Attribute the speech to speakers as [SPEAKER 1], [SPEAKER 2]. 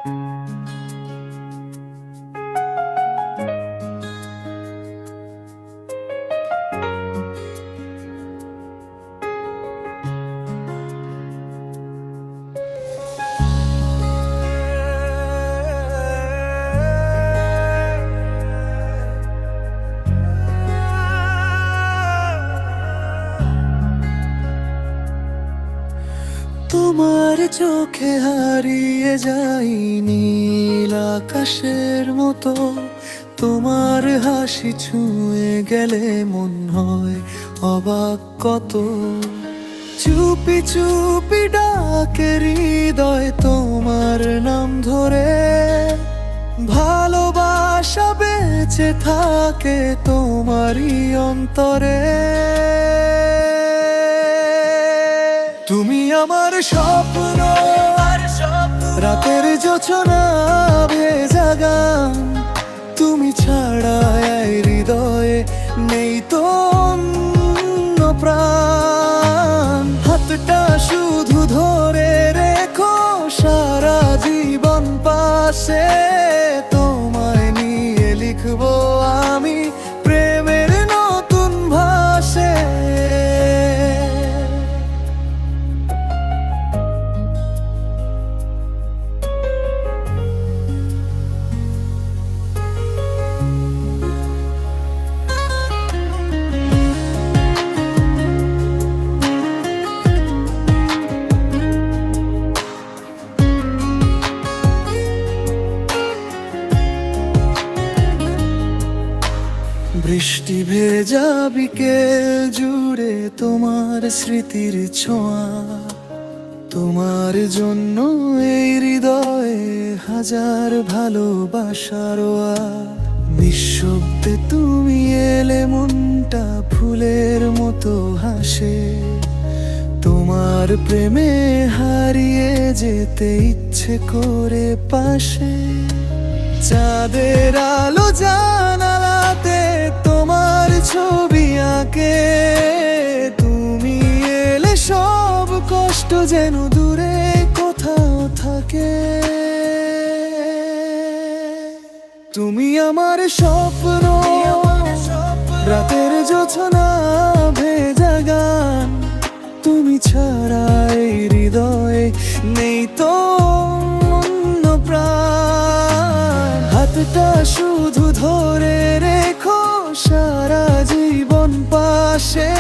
[SPEAKER 1] তোমার চোখে হারিয়ে যাই নীল আকাশের মতো, তোমার হাসি ছুঁয়ে গেলে মন হয় অবাক কত। চুপি চুপি ডাকে হৃদয় তোমার নাম ধরে, ভালোবাসা বেঁচে থাকে তোমারই অন্তরে। তুমি আমার স্বপ্ন, রাতের জোছনা ভেজা গান, তুমি ছাড়া এই হৃদয়ে নেই তো অন্য প্রাণ। হাতটা শুধু ধরে রেখো সারা জীবন পাশে, তোমায় নিয়ে লিখবো আমি প্রেমের নতুন ভাষে। বৃষ্টি ভেজা বিকেল জুড়ে তোমার স্মৃতির ছোঁয়া, তোমার জন্য এই হৃদয়ে হাজার ভালোবাসার নিঃশব্দে তুমি এলে মনটা ফুলের মতো হাসে। তোমার প্রেমে হারিয়ে যেতে ইচ্ছে করে পাশে। চাঁদের আলো জানালাতে তোমার ছবি আঁকে, তুমি এলে সব কষ্ট যেন দূরে কোথাও থাকে। তুমি আমার স্বপ্ন, রাতের জোছনা ভেজা গান, তুমি ছাড়া এই হৃদয়ে নেই তো অন্য প্রাণ। হাতটা শুধু ধরে রেখো সারা জীবন পাশে।